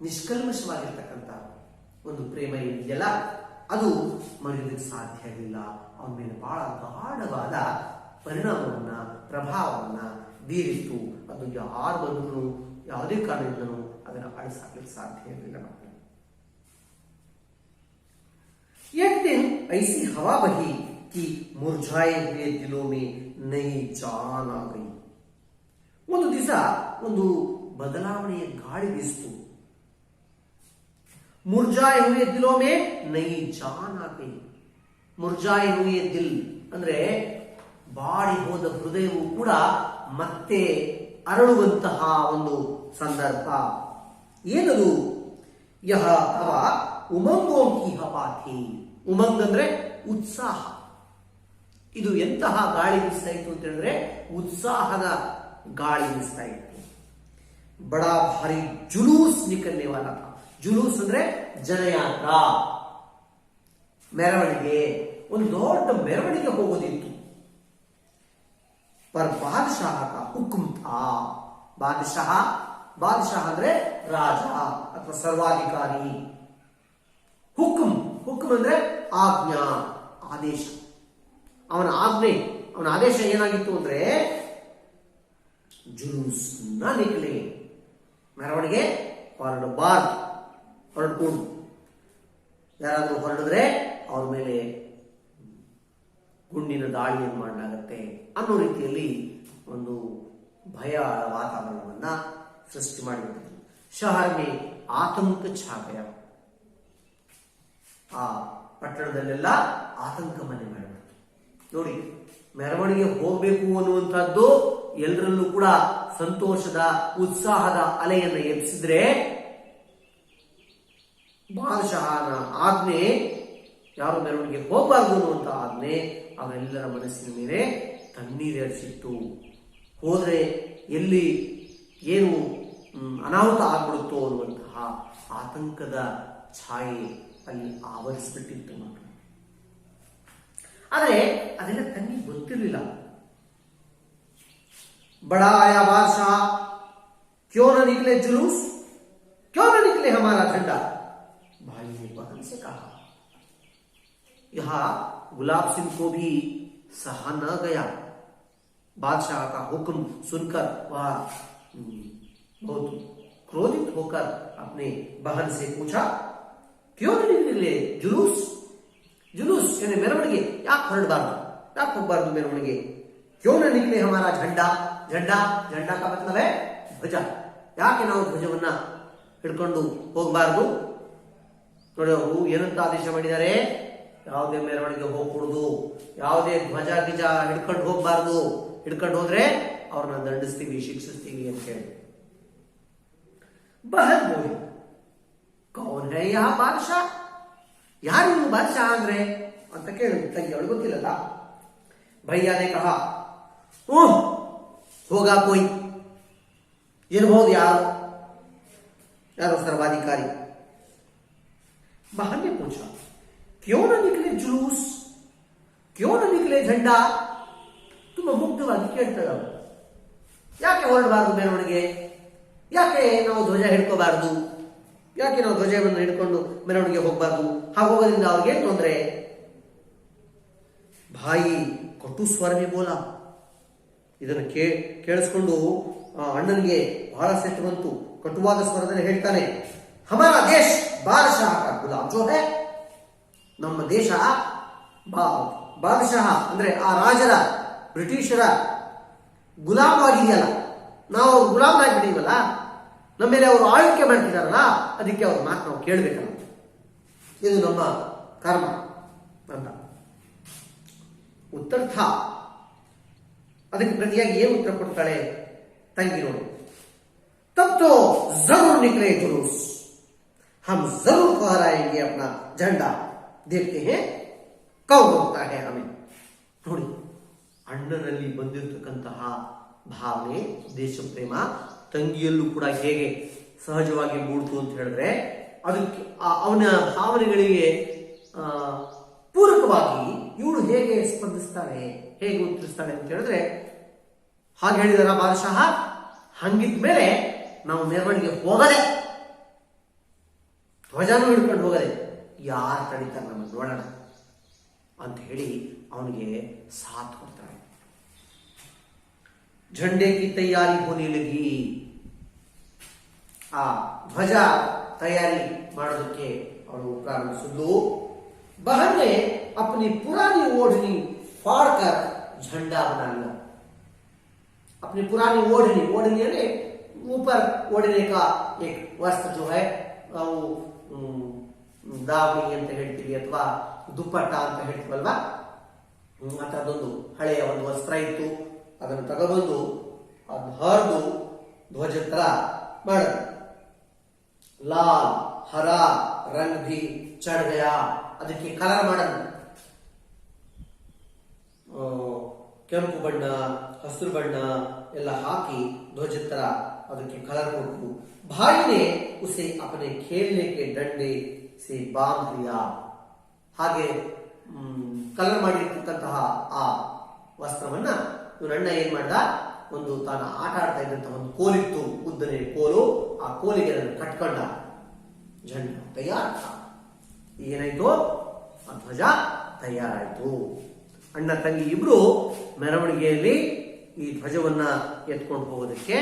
ನಿಷ್ಕಲ್ಮಶವಾಗಿರ್ತಕ್ಕಂತಹ ಒಂದು ಪ್ರೇಮ ಏನಿದೆಯಲ್ಲ ಅದು ಮರೆಯೋದಕ್ಕೆ ಸಾಧ್ಯ ಇಲ್ಲ. ಅವನ ಮೇಲೆ ಬಹಳ ಗಾಢವಾದ ಪರಿಣಾಮವನ್ನ, ಪ್ರಭಾವವನ್ನ ಬೀರಿತ್ತು. ಅದು ಯಾರು ಬಂದರೂ ಯಾವುದೇ ಕಾರಣದಿಂದಲೂ ಅದನ್ನು ಅಳಿಸಾಕ್ಲಿಕ್ಕೆ ಸಾಧ್ಯ ಇರಲಿಲ್ಲ. एक दिन ऐसी हवा बही कि मुरझाए हुए दिलों में नई जान आ गई. ಒಂದು ದಿವಸ ಒಂದು ಬದಲಾವಣೆಯ ಗಾಳಿ ಬೀಸಿತು. ಮುರ್ಜಾए हुए दिलों में नई जान आ गई. ಮುರ್ಜಾए हुए दिल ಅಂದ್ರೆ ಬಾಡಿ ಹೋದ ಹೃದಯವು ಕೂಡ ಮತ್ತೆ ಅರಳುವಂತಹ ಒಂದು ಸಂದರ್ಭ. ಏನದು? ಯಹ ಹವಾ ಉಮಂಗೋ ಕಿ ಹವಾ ಥಿ. ಉಮಂಗ್ ಅಂದ್ರೆ ಉತ್ಸಾಹ. ಇದು ಎಂತಹ ಗಾಳಿ ಬೀಸ್ತಾ ಇತ್ತು ಅಂತ ಹೇಳಿದ್ರೆ ಉತ್ಸಾಹದ ಗಾಳಿ ಬೀಸ್ತಾ ಇತ್ತು. ಬಡಾ ಭಾರಿ ಜುಲೂಸ್ ನಿಕಲ್ನೆ ವಾಲ ಥಾ. ಜುಲೂಸ್ ಅಂದ್ರೆ ಜನಯಾತ್ರ, ಮೆರವಣಿಗೆ, ಒಂದು ದೊಡ್ಡ ಮೆರವಣಿಗೆ ಹೋಗೋದಿತ್ತು. पर बादशाह का हुक्म था. बादशाह ಅಂದ್ರೆ ರಾಜ ಅಥವಾ ಸರ್ವಾಧಿಕಾರಿ. ಹುಕುಂ ಅಂದ್ರೆ ಆಜ್ಞಾ, ಆದೇಶ. ಅವನ ಆಜ್ಞೆ, ಅವನ ಆದೇಶ ಏನಾಗಿತ್ತು ಅಂದ್ರೆ ಜುಲೂಸ್ ನ ನಿಕ್ಲೆ, ಮೆರವಣಿಗೆ ಹೊರಡಬಾರ್ದು, ಹೊರಡ್ಕೊಂಡು ಯಾರಾದ್ರೂ ಹೊರಡಿದ್ರೆ ಅವ್ರ ಮೇಲೆ ಗುಂಡಿನ ದಾಳಿಯನ್ನು ಮಾಡಲಾಗತ್ತೆ ಅನ್ನೋ ರೀತಿಯಲ್ಲಿ ಒಂದು ಭಯ ವಾತಾವರಣವನ್ನ ಸೃಷ್ಟಿ ಮಾಡಿಬಿಟ್ಟಿದ್ರು. ಶಹರ್ ಮೇ ಆತಂಕ ಛಾ ಗಯಾ. ಆ ಪಟ್ಟಣದಲ್ಲೆಲ್ಲ ಆತಂಕ ಮನೆ ಮಾಡಿಬಿಡ್ತು. ನೋಡಿ, ಮೆರವಣಿಗೆ ಹೋಗ್ಬೇಕು ಅನ್ನುವಂಥದ್ದು ಎಲ್ಲರಲ್ಲೂ ಕೂಡ ಸಂತೋಷದ, ಉತ್ಸಾಹದ ಅಲೆಯನ್ನು ಎಬ್ಬಿಸಿದ್ರೆ ಬಾದಶಾಹನ ಆಜ್ಞೆ, ಯಾರು ಮೆರವಣಿಗೆ ಹೋಗಬಾರ್ದು ಅನ್ನುವಂಥ ಆಜ್ಞೆ ಅವರೆಲ್ಲರ ಮನಸ್ಸಿನ ಮೇಲೆ ತಣ್ಣೀರೇರಿಸಿತ್ತು. ಹೋದ್ರೆ ಎಲ್ಲಿ ಏನು ಅನಾಹುತ ಆಗ್ಬಿಡುತ್ತೋ ಅನ್ನುವಂತಹ ಆತಂಕದ ಛಾಯೆ ಅಲ್ಲಿ ಆವರಿಸಿಬಿಟ್ಟಿತ್ತು. ಆದರೆ ಅದೆಲ್ಲ ತನ್ನಿಗೆ ಗೊತ್ತಿರಲಿಲ್ಲ. बड़ा आया बादशाह, क्यों न निकले जुलूस, क्यों न निकले हमारा झंडा. भाई ने बहन से कहा. यहां गुलाब सिंह को भी सहा न गया. बादशाह का हुक्म सुनकर वह बहुत क्रोधित होकर अपने बहन से पूछा, क्यों न निकले जुलूस. जुलूस यानी ಮೆರವಣಿಗೆ ಯಾಕೆ ಹೊರಡಬಾರ್ದು, ಯಾಕೆ ಹೋಗಬಾರ್ದು ಮೆರವಣಿಗೆ. क्यों न निकले हमारा झंडा. झंडा का मतलब है ಧ್ವಜ. ಯಾಕೆ ನಾವು ಧ್ವಜವನ್ನ ಹಿಡ್ಕೊಂಡು ಹೋಗಬಾರ್ದು. ನೋಡಿ, ಅವರು ಏನಂತ ಆದೇಶ ಮಾಡಿದ್ದಾರೆ, ಯಾವುದೇ ಮೆರವಣಿಗೆ ಹೋಗ್ಕೊಡುದು, ಯಾವುದೇ ಧ್ವಜ ಗಿಜ ಹಿಡ್ಕೊಂಡು ಹೋಗಬಾರ್ದು. ಹಿಡ್ಕೊಂಡು ಹೋದ್ರೆ ಅವ್ರನ್ನ ದಂಡಿಸ್ತೀವಿ, ಶಿಕ್ಷಿಸ್ತೀವಿ ಅಂತ ಹೇಳಿ. ಬಹನ್ ಬೋಲಿ, ಕೌನ್ ಹೈ ಯಹ ಬಾದಶಾ. ಯಾರು ಇವ್ನು ಬಾದಶಾ ಅಂದ್ರೆ ಅಂತ ಕೇಳಿದ್ರು. ತಂಗಿ ಅವಳು ಗೊತ್ತಿಲ್ಲಲ್ಲ. ಭೈಯಾನೆ ಕಹಾ, ಹೋಗಾ ಕೋಯಿ, ಇರಬಹುದು ಯಾರೋ ಸರ್ವಾಧಿಕಾರಿ. बहन ने पूछा, क्यों न निकले जुलूस, क्यों न निकले झंडा. ತುಂಬಾ ಮುಗ್ಧವಾಗಿ ಕೇಳ್ತಾರೆ ಅವರು. ಯಾಕೆ ಹೊರಡಬಾರ್ದು ಮೆರವಣಿಗೆ, ಯಾಕೆ ನಾವು ಧ್ವಜ ಹಿಡ್ಕೋಬಾರ್ದು, ಯಾಕೆ ನಾವು ಧ್ವಜವನ್ನು ಹಿಡ್ಕೊಂಡು ಮೆರವಣಿಗೆ ಹೋಗಬಾರ್ದು, ಹಾಗೋದ್ರಿಂದ ಅವ್ರಿಗೆ ತೊಂದರೆ. ಭಾಯಿ ಕಟು ಸ್ವರಮೇ ಬೋಲ. ಇದನ್ನು ಕೇಳಿಸ್ಕೊಂಡು ಅಣ್ಣನಿಗೆ ಬಹಳ ಸಿಟ್ಟು ಬಂತು. ಕಟುವಾದ ಸ್ವರದಲ್ಲಿ ಹೇಳ್ತಾನೆ, ಹಮಾರಾ ದೇಶ ಬಾದಶಾಹ ಕಾ ಗುಲಾಮ್ ಜೋ ಹೈ. ನಮ್ಮ ದೇಶ ಬಾದಶಾಹ ಅಂದ್ರೆ ಆ ರಾಜರ, ಬ್ರಿಟಿಷರ ಗುಲಾಮವಾಗಿದೆಯಲ್ಲ, ನಾವು ಅವ್ರು ಗುಲಾಮರಾಗಿಬಿಟ್ಟಿವಲ್ಲ, ನಮ್ಮ ಮೇಲೆ ಅವರು ಆಳ್ವಿಕೆ ಮಾಡ್ತಿದಾರಲ್ಲ, ಅದಕ್ಕೆ ಅವ್ರ ಮಾತು ನಾವು ಕೇಳಬೇಕಲ್ಲ, ಇದು ನಮ್ಮ ಕರ್ಮ ಅಂತ ಉತ್ತರ ಥಾ. ಅದಕ್ಕೆ ಪ್ರತಿಯಾಗಿ ಏನು ಉತ್ತರ ಕೊಡ್ತಾಳೆ ತಂಗಿ ನೋಡಿ. तब तो जरूर निकले जुलूस, हम जरूर फहराएंगे अपना झंडा, देखते हैं कौन होता है हमें. ನೋಡಿ, ಅಣ್ಣನಲ್ಲಿ ಬಂದಿರತಕ್ಕಂತಹ ಭಾವನೆ, ದೇಶ ಪ್ರೇಮ ತಂಗಿಯಲ್ಲೂ ಕೂಡ ಹೇಗೆ ಸಹಜವಾಗಿ ಮೂಡ್ತು ಅಂತ ಹೇಳಿದ್ರೆ, ಅದಕ್ಕೆ ಅವನ ಭಾವನೆಗಳಿಗೆ ಪೂರಕವಾಗಿ ಇವಳು ಹೇಗೆ ಸ್ಪಂದಿಸ್ತಾಳೆ, ಹೇಗೆ ಉತ್ತರಿಸ್ತಾಳೆ ಅಂತ ಹೇಳಿದ್ರೆ, ಹಾಗೆ ಹೇಳಿದಾರ ಬಾದಶಾಹ. ಹಂಗಿದ್ಮೇಲೆ ನಾವು ಮೆರವಣಿಗೆ ಹೋಗದೆ, ಧ್ವಜನೂ ಹಿಡ್ಕೊಂಡು ಹೋಗದೆ, ಯಾರು ತಡೀತಾರೆ ನಮ್ಮನ್ನು ನೋಡೋಣ ಅಂತ ಹೇಳಿ ಅವನಿಗೆ ಸಾಥ್ ಕೊಡ್ತಾಳೆ. झंडे की तैयारी होने लगी. ಆ ಧ್ವಜ ತಯಾರಿ ಮಾಡೋದಕ್ಕೆ ಅವಳು ಪ್ರಾರಂಭಿಸಿದ್ಲು. बहन ने अपनी पुरानी ओढ़नी फाड़कर झंडा बना लिया. अपनी पुरानी ओढ़नी, ओढ़नी यानी ऊपर ओढ़ने का एक वस्त्र जो है, वो ದಾವಣಿ ಅಂತ ಹೇಳ್ತೀವಿ ಅಥವಾ ದುಪ್ಪಟ್ಟ ಅಂತ ಹೇಳ್ತೀವಲ್ವಾ, ಅದೊಂದು ಹಳೆಯ ಒಂದು ವಸ್ತ್ರ ಇತ್ತು. ಅದನ್ನು ತಗೊಬಂದು ಅದನ್ನ ಹರಿದು ಧ್ವಜ ತರ ಮಾಡಿದ್ರು. ಲಾಲ್ ಹರಾ ರಂಗ್ ಭಿ ಚढ़ गया, ಅದಕ್ಕೆ ಕಲರ್ ಮಾಡೋದು, ಕೆಂಪು ಬಣ್ಣ, ಹಸಿರು ಬಣ್ಣ ಎಲ್ಲ ಹಾಕಿ ಧ್ವಜ ತರ ಅದಕ್ಕೆ ಕಲರ್ ಕೊಟ್ಟು, भाई ने उसे अपने खेलने के डंडे से बांध लिया. ಹಾಗೆ ಕಲರ್ ಮಾಡಿರ್ತಕ್ಕಂತಹ ಆ ವಸ್ತ್ರವನ್ನ ಇವನಣ್ಣ ಏನ್ ಮಾಡ್ದ, ಒಂದು ತಾನು ಆಟ ಆಡ್ತಾ ಇದ್ದಂತಹ ಒಂದು ಕೋಲಿತ್ತು, ಉದ್ದನೆ ಕೋಲು, ಆ ಕೋಲಿಗೆ ಅದನ್ನು ಕಟ್ಕೊಂಡ. झंडा तैयार था. ಏನಾಯ್ತು, ಆ ಧ್ವಜ ತಯಾರಾಯ್ತು. ಅಣ್ಣ ತಂಗಿ ಇಬ್ರು ಮೆರವಣಿಗೆಯಲ್ಲಿ ಈ ಧ್ವಜವನ್ನ ಎತ್ಕೊಂಡು ಹೋಗೋದಕ್ಕೆ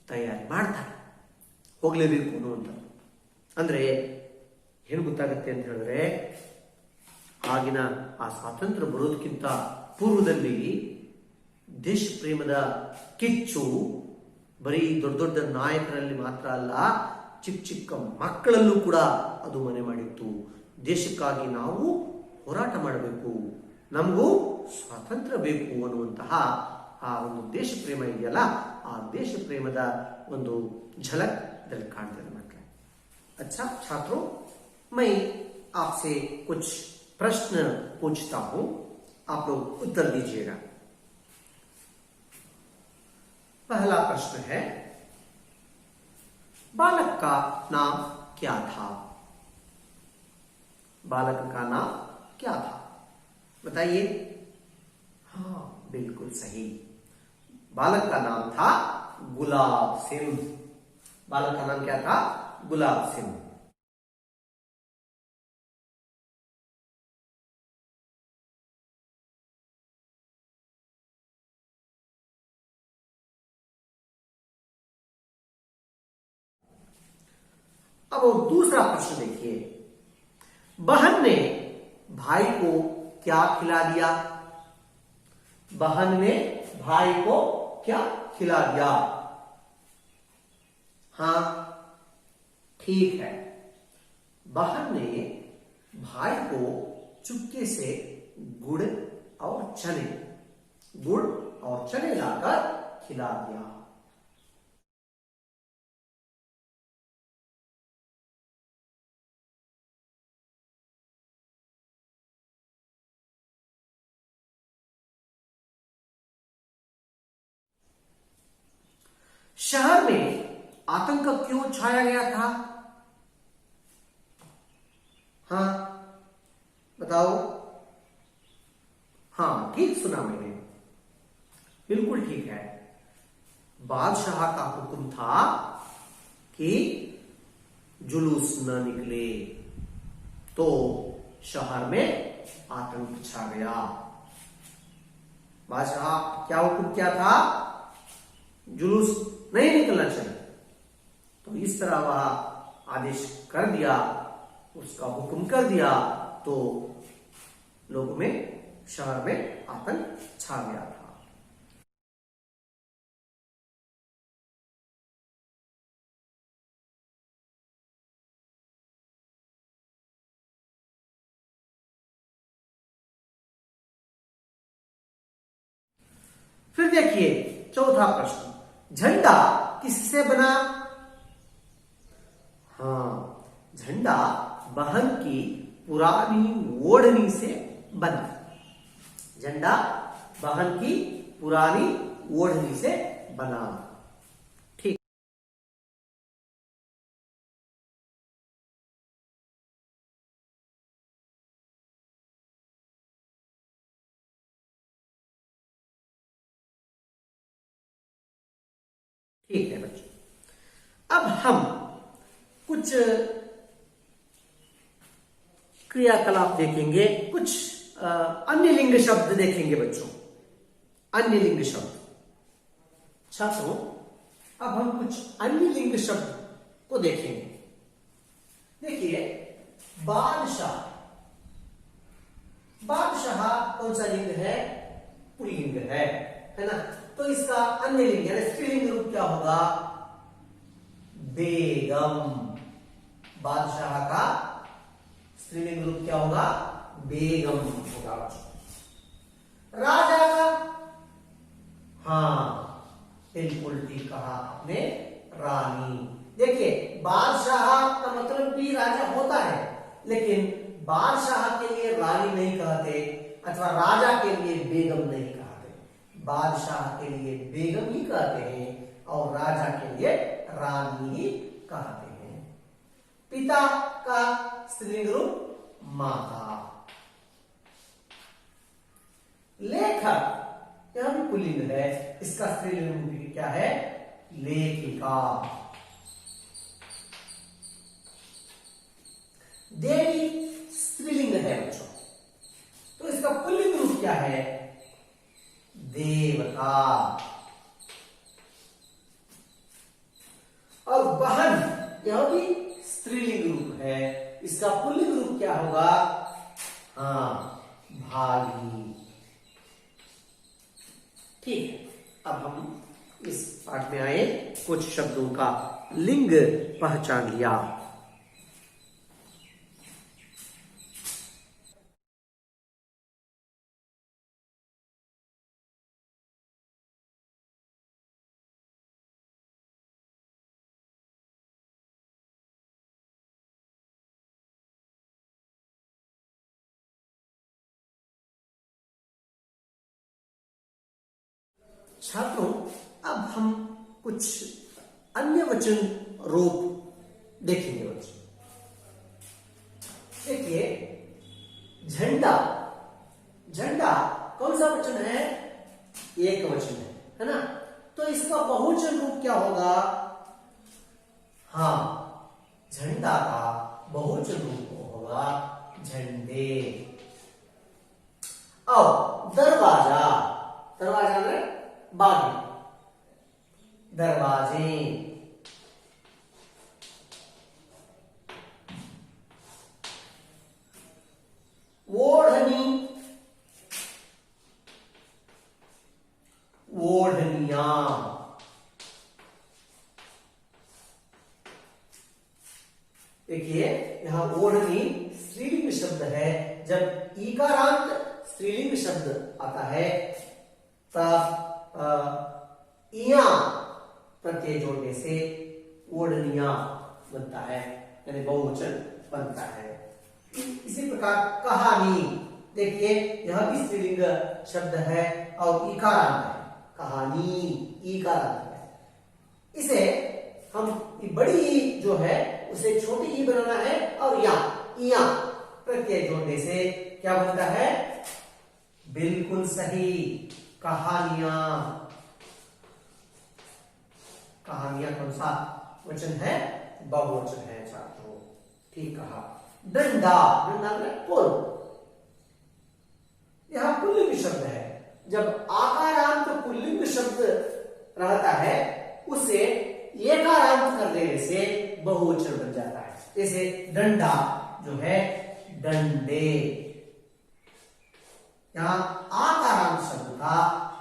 ತಯಾರಿ ಮಾಡ್ತಾರೆ. ಹೋಗ್ಲೇಬೇಕು ಅಂತ ಅಂದ್ರೆ ಏನು ಗೊತ್ತಾಗತ್ತೆ ಅಂತ ಹೇಳಿದ್ರೆ, ಆಗಿನ ಆ ಸ್ವಾತಂತ್ರ್ಯ ಬರೋದಕ್ಕಿಂತ ಪೂರ್ವದಲ್ಲಿ ದೇಶ ಪ್ರೇಮದ ಕಿಚ್ಚು ಬರೀ ದೊಡ್ಡ ದೊಡ್ಡ ನಾಯಕರಲ್ಲಿ ಮಾತ್ರ ಅಲ್ಲ, ಚಿಕ್ಕ ಚಿಕ್ಕ ಮಕ್ಕಳಲ್ಲೂ ಕೂಡ ಅದು ಮನೆ ಮಾಡಿತ್ತು. ದೇಶಕ್ಕಾಗಿ ನಾವು ಹೋರಾಟ ಮಾಡಬೇಕು, ನಮಗೂ ಸ್ವಾತಂತ್ರ್ಯ ಬೇಕು ಅನ್ನುವಂತಹ ಆ ಒಂದು ದೇಶ ಪ್ರೇಮ ಇದೆಯಲ್ಲ, ಆ ದೇಶ ಪ್ರೇಮದ ಒಂದು ಝಲಕ್ ಇದರಲ್ಲಿ ಕಾಣ್ತದೆ ಮಕ್ಕಳೇ. अच्छा छात्रों, मैं आपसे कुछ प्रश्न पूछता हूं, आप लोग उत्तर दीजिएगा. पहला प्रश्न है, बालक का नाम क्या था? बालक का नाम क्या था, बताइए. हाँ, बिल्कुल सही. बालक का नाम था गुलाब सिंह. बालक का नाम क्या था? गुलाब सिंह. अब दूसरा प्रश्न देखिए, बहन ने भाई को क्या खिला दिया? बहन ने भाई को क्या खिला दिया? हाँ, ठीक है. बहन ने भाई को चुपके से गुड़ और चने लाकर खिला दिया. शहर में आतंक क्यों छाया गया था? हाँ, बताओ. हाँ, ठीक सुना मैंने, बिल्कुल ठीक है. बादशाह का हुक्म था कि जुलूस न निकले, तो शहर में आतंक छा गया. बादशाह क्या हुक्म किया था? जुलूस नहीं निकलना चाहिए, तो इस तरह वह आदेश कर दिया, उसका हुक्म कर दिया, तो लोगों में, शहर में आतंक छा गया था. फिर देखिए चौथा प्रश्न, झंडा किससे बना? हाँ, झंडा बहन की पुरानी ओढ़नी से बना। झंडा बहन की पुरानी ओढ़नी से बना। ठीक, ठीक है बच्चों। अब हम कुछ क्रियाकलाप देखेंगे, कुछ अन्य लिंग शब्द देखेंगे बच्चों, अन्य लिंग शब्द। छात्रों, अब हम कुछ अन्य लिंग शब्द को देखेंगे। देखिए, बादशाह। बादशाह कौन सा लिंग है? पुल्लिंग है ना? तो इसका अन्य लिंग यानी स्त्रीलिंग रूप क्या होगा? बेगम। बादशाह का स्त्रीलिंग रूप क्या होगा? बेगम होगा। राजा का, हाँ बिल्कुल ठीक कहा आपने, रानी। देखिए, बादशाह का मतलब भी राजा होता है, लेकिन बादशाह के लिए रानी नहीं कहते अथवा राजा के लिए बेगम नहीं कहते। बादशाह के लिए बेगम ही कहते हैं और राजा के लिए रानी ही कहते हैं। पिता का स्त्रीलिंग रूप माता। लेखक, यह भी पुल्लिंग है, इसका स्त्रीलिंग रूप क्या है? लेखिका। देवी स्त्रीलिंग है बच्चों, तो इसका पुल्लिंग रूप क्या है? देवता। और बहन, यह भी स्त्रीलिंग रूप है, इसका पुल्लिंग रूप क्या होगा? हाँ, भागी। ठीक है, अब हम इस पाठ में आए, कुछ शब्दों का लिंग पहचान लिया। छात्रों, अब हम कुछ अन्य वचन रूप देखेंगे बच्चों। देखिए, झंडा। झंडा कौन सा वचन है? एक वचन है ना? तो इसका बहुवचन रूप क्या होगा? हाँ, झंडा का बहुवचन रूप होगा झंडे। अब दरवाजा। दरवाजा में बागी, दरवाजे। ओढ़नी, ओढ़नियां। देखिए, यहां ओढ़नी स्त्रीलिंग शब्द है। जब ईकारांत स्त्रीलिंग शब्द आता है तब इया प्रत्यय जोड़ने से ओढ़निया बनता है, यानी बहुवचन बनता है। इसी प्रकार कहानी। देखिए, यह भी स्त्रीलिंग शब्द है और इकारांत है। कहानी इकारांत है। इसे हम बड़ी ई जो है उसे छोटी ई बनाना है और या प्रत्यय जोड़ने से क्या बनता है? बिल्कुल सही, कहानियां। कहानियां कौन सा वचन है? बहुवचन है छात्रों, ठीक कहा। डंडा। डंडा मतलब पुल, यह पुल्लिंग शब्द है। जब आकारांत पुल्लिंग शब्द रहता है उसे एकारांत कर देने से बहुवचन बन जाता है। जैसे डंडा जो है डंडे। यहां आकारांत शब्द था,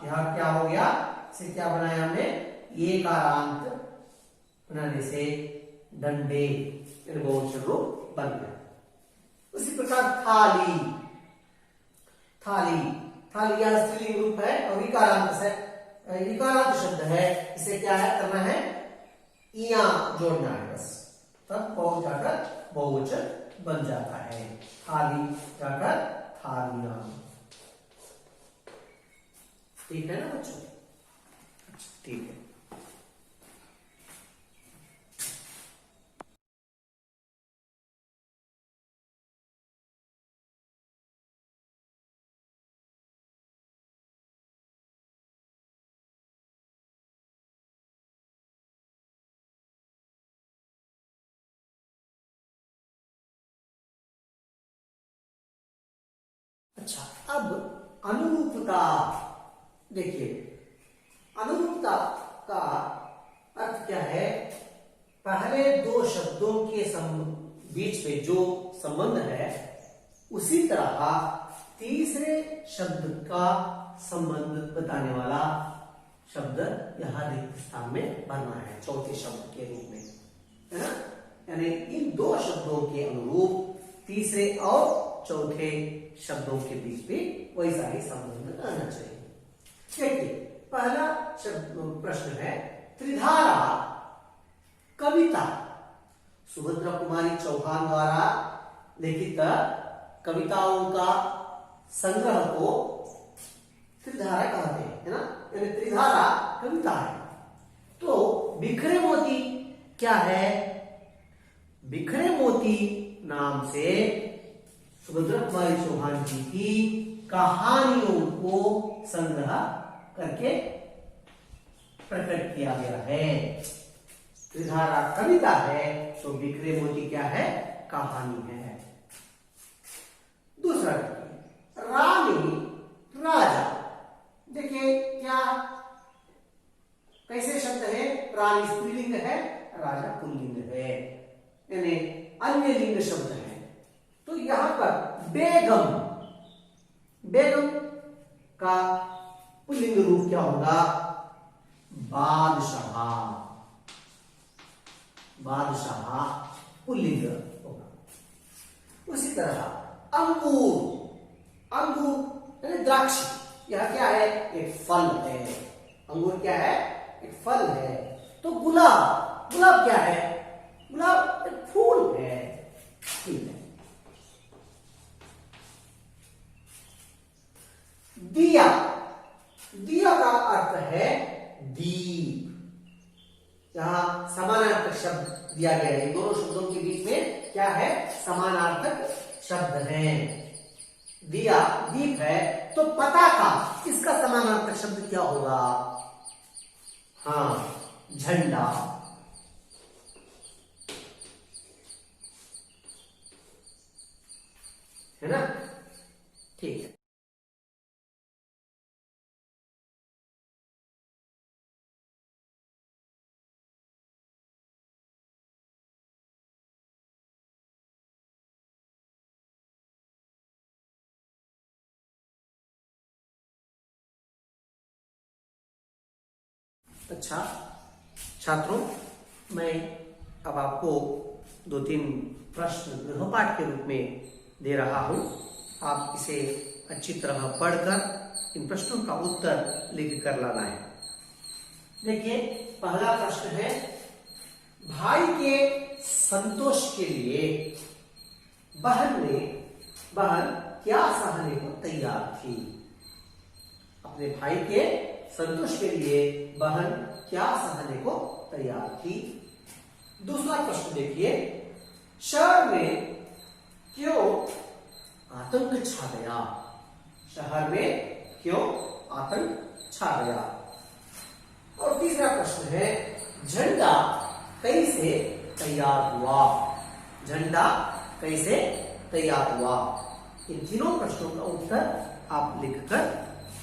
यहां क्या हो गया? इसे क्या बनाया हमने? एकारांत बनाने से डंडे बहुवचन रूप बन गया। उसी प्रकार थाली। थाली, थाली यह स्त्रीलिंग रूप है और इकारांत से इकारांत शब्द है, इसे क्या है करना है, इया जोड़ना है बस, तब बहुत जाकर बहुवचन बन जाता है। थाली जाकर थालियां। ठीक है ना बच्चों? ठीक है। अच्छा, अब अनुरूपता देखिए, अनुरूपता का अर्थ क्या है, पहले दो शब्दों के बीच में जो संबंध है उसी तरह तीसरे शब्द का संबंध बताने वाला शब्द यहां रिक्त स्थान में बनना है चौथे शब्द के रूप में, है ना? यानी इन दो शब्दों के अनुरूप तीसरे और चौथे शब्दों के बीच भी वैसा ही संबंध रहना चाहिए। देखिए, पहला प्रश्न है, त्रिधारा कविता सुभद्रा कुमारी चौहान द्वारा लिखित कविताओं का संग्रह को त्रिधारा कहते हैं, है ना? यानी त्रिधारा कविता है। तो बिखरे मोती क्या है? बिखरे मोती नाम से सुभद्रा कुमारी चौहान जी की कहानियों को संग्रह करके प्रकट किया गया है। त्रिधारा कविता है तो बिखरे मोती क्या है? कहानी है। दूसरा रानी राजा, देखिए क्या कैसे शब्द है, रानी स्त्रीलिंग है, राजा पुल्लिंग है, यानी अन्य लिंग शब्द है। तो यहां पर बेगम, बेगम का पुल्लिंग रूप क्या होगा? बादशाह, बादशाह पुल्लिंग होगा। उसी तरह अंगूर, अंगूर यानी द्राक्ष, यह क्या है? एक फल है। अंगूर क्या है? एक फल है। तो गुलाब, गुलाब क्या है? गुलाब एक फूल है। ठीक है। दिया, दिया का अर्थ है दीप। यहां समानार्थक शब्द दिया गया है, दोनों शब्दों के बीच में क्या है? समानार्थक शब्द है। दिया दीप है, तो पताका, इसका समानार्थक शब्द क्या होगा? हाँ, झंडा। है ना? ठीक है। अच्छा छात्रों, मैं अब आपको 2-3 प्रश्न गृहपाठ के रूप में दे रहा हूं। आप इसे अच्छी तरह पढ़कर इन प्रश्नों का उत्तर लिख कर लाना है। देखिए, पहला प्रश्न है, भाई के संतोष के लिए बहन क्या सहने को तैयार थी? अपने भाई के संतोष के लिए बहन क्या सहने को तैयार थी? दूसरा प्रश्न देखिए, शहर में क्यों आतंक छा गया? शहर में क्यों आतंक छा गया? और तीसरा प्रश्न है, झंडा कैसे तैयार हुआ? झंडा कैसे तैयार हुआ? इन तीनों प्रश्नों का उत्तर आप लिखकर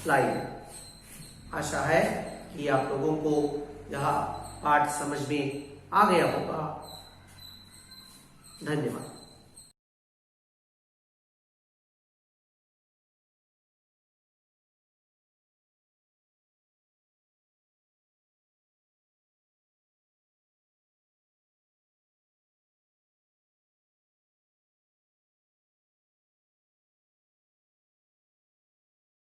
लाइए। आशा है कि आप लोगों को यह पाठ समझ में आ गया होगा। धन्यवाद।